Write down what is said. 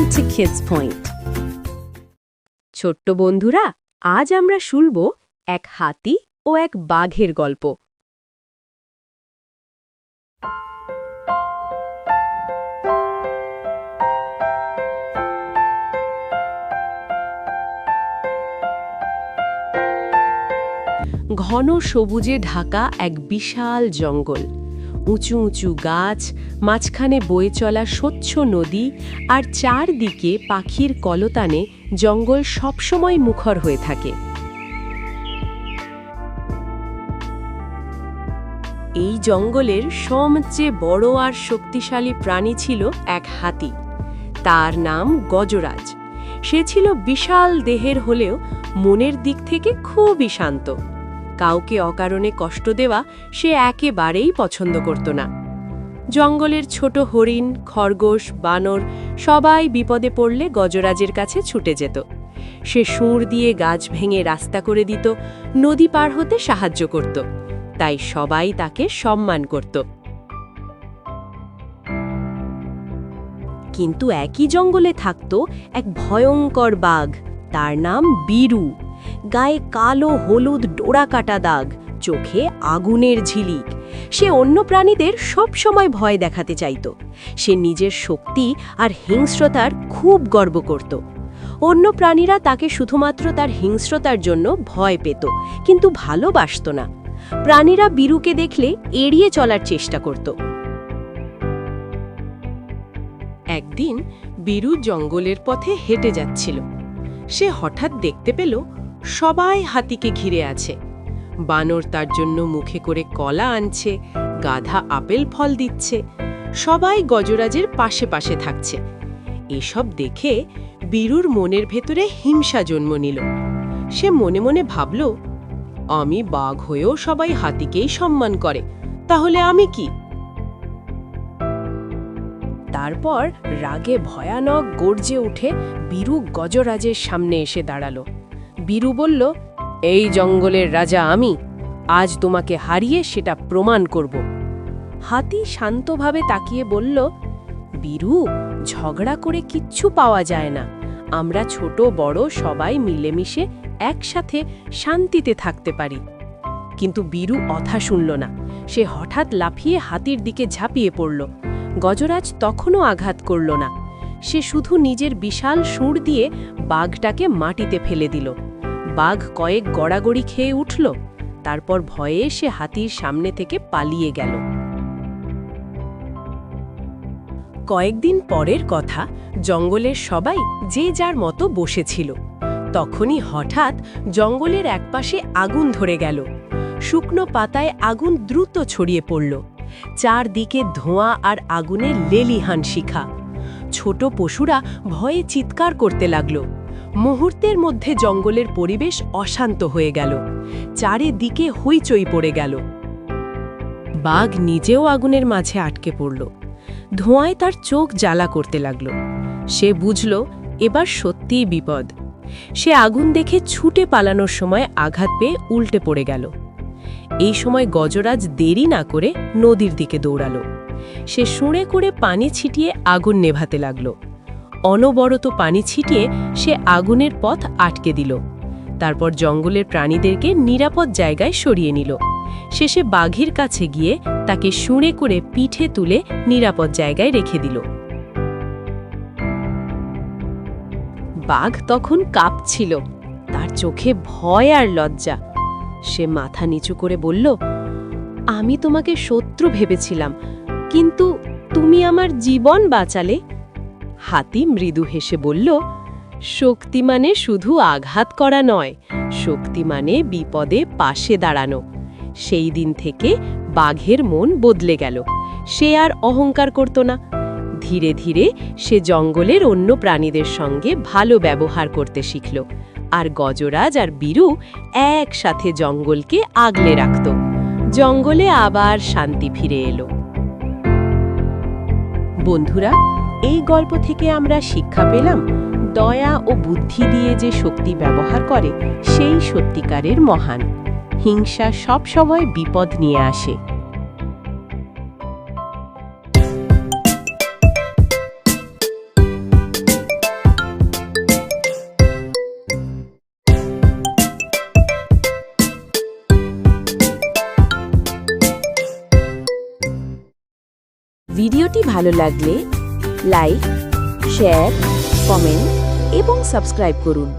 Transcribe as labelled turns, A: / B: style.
A: to Kids Point. ছোট্ট বন্ধুরা, আজ আমরা শুনব এক হাতি ও এক বাঘের গল্প। ঘন সবুজে ঢাকা এক বিশাল জঙ্গল, উঁচু উঁচু গাছ, মাঝখানে বয়ে চলা স্বচ্ছ নদী আর চারদিকে পাখির কলতানে জঙ্গল সবসময় মুখর হয়ে থাকে। এই জঙ্গলের সবচেয়ে বড় আর শক্তিশালী প্রাণী ছিল এক হাতি। তার নাম গজরাজ। সে ছিল বিশাল দেহের হলেও মনের দিক থেকে খুবই শান্ত। কাউকে অকারণে কষ্ট দেওয়া সে একেবারেই পছন্দ করত না। জঙ্গলের ছোট হরিণ, খরগোশ, বানর সবাই বিপদে পড়লে গজরাজের কাছে ছুটে যেত। সে সুঁড় দিয়ে গাছ ভেঙে রাস্তা করে দিত, নদী পার হতে সাহায্য করত। তাই সবাই তাকে সম্মান করত। কিন্তু একই জঙ্গলে থাকত এক ভয়ঙ্কর বাঘ। তার নাম বীরু। গায়ে কালো হলুদ ডোরাকাটা দাগ, চোখে আগুনের ঝিলিক। সে অন্য প্রাণীদের সব সময় ভয় দেখাতে চাইত। সে নিজের শক্তি আর হিংস্রতার খুব গর্ব করত। অন্য প্রাণীরা তাকে শুধুমাত্র তার হিংস্রতার জন্য ভয় পেত, কিন্তু ভালোবাসত না। প্রাণীরা বীরুকে দেখলে এড়িয়ে চলার চেষ্টা করত। একদিন বীরু জঙ্গলের পথে হেঁটে যাচ্ছিল। সে হঠাৎ দেখতে পেল সবাই হাতিকে ঘিরে আছে। বানর তার জন্য মুখে করে কলা আনছে, গাধা আপেল ফল দিচ্ছে, সবাই গজরাজের পাশে পাশে থাকছে। এসব দেখে বীরুর মনের ভেতরে হিংসা জন্ম নিল। সে মনে মনে ভাবল, আমি বাঘ হয়েও সবাই হাতিকেই সম্মান করে, তাহলে আমি কি? তারপর রাগে ভয়ানক গর্জে উঠে বীরু গজরাজের সামনে এসে দাঁড়ালো। বীরু বলল, এই জঙ্গলের রাজা আমি, আজ তোমাকে হারিয়ে সেটা প্রমাণ করব। হাতি শান্তভাবে তাকিয়ে বলল, বীরু, ঝগড়া করে কিচ্ছু পাওয়া যায় না। আমরা ছোট বড় সবাই মিলেমিশে একসাথে শান্তিতে থাকতে পারি। কিন্তু বীরু কথা শুনল না। সে হঠাৎ লাফিয়ে হাতির দিকে ঝাঁপিয়ে পড়ল। গজরাজ তখনও আঘাত করল না। সে শুধু নিজের বিশাল সুঁড় দিয়ে বাঘটাকে মাটিতে ফেলে দিল। বাঘ কয়েক গড়াগড়ি খেয়ে উঠল। তারপর ভয়ে সে হাতির সামনে থেকে পালিয়ে গেল। কয়েকদিন পরের কথা, জঙ্গলের সবাই যে যার মতো বসেছিল। তখনই হঠাৎ জঙ্গলের একপাশে আগুন ধরে গেল। শুকনো পাতায় আগুন দ্রুত ছড়িয়ে পড়ল। চারদিকে ধোঁয়া আর আগুনের লেলিহান শিখা। ছোট পশুরা ভয়ে চিৎকার করতে লাগল। মুহূর্তের মধ্যে জঙ্গলের পরিবেশ অশান্ত হয়ে গেল। চারিদিকে হইচই পড়ে গেল। বাঘ নিজেও আগুনের মাঝে আটকে পড়ল। ধোঁয়ায় তার চোখ জ্বালা করতে লাগল। সে বুঝল এবার সত্যিই বিপদ। সে আগুন দেখে ছুটে পালানোর সময় আঘাত পেয়ে উল্টে পড়ে গেল। এই সময় গজরাজ দেরি না করে নদীর দিকে দৌড়াল। সে সুঁড়ে করে পানি ছিটিয়ে আগুন নেভাতে লাগল। অনবরত পানি ছিটিয়ে সে আগুনের পথ আটকে দিল। তারপর জঙ্গলের প্রাণীদেরকে নিরাপদ জায়গায় সরিয়ে নিল। শেষে বাঘের কাছে গিয়ে তাকে সুঁড়ে করে পিঠে তুলে নিরাপদ জায়গায় রেখে দিল। বাঘ তখন কাঁপছিল। তার চোখে ভয় আর লজ্জা। সে মাথা নিচু করে বলল, আমি তোমাকে শত্রু ভেবেছিলাম, কিন্তু তুমি আমার জীবন বাঁচালে। হাতি মৃদু হেসে বলল, শক্তি মানে শুধু আঘাত করা নয়, শক্তি মানে বিপদে পাশে দাঁড়ানো। সেই দিন থেকে বাঘের মন বদলে গেল। সে আর অহংকার করত না। ধীরে ধীরে সে জঙ্গলের অন্য প্রাণীদের সঙ্গে ভালো ব্যবহার করতে শিখল। আর গজরাজ আর বীরু একসাথে জঙ্গলকে আগলে রাখত। জঙ্গলে আবার শান্তি ফিরে এলো। বন্ধুরা, এই গল্প থেকে আমরা শিক্ষা পেলাম, দয়া ও বুদ্ধি দিয়ে যে শক্তি ব্যবহার করে সেই সত্যিকারের মহান। হিংসা সবসময় বিপদ নিয়ে আসে।
B: ভিডিওটি ভালো লাগলে লাইক, শেয়ার, কমেন্ট এবং সাবস্ক্রাইব করুন।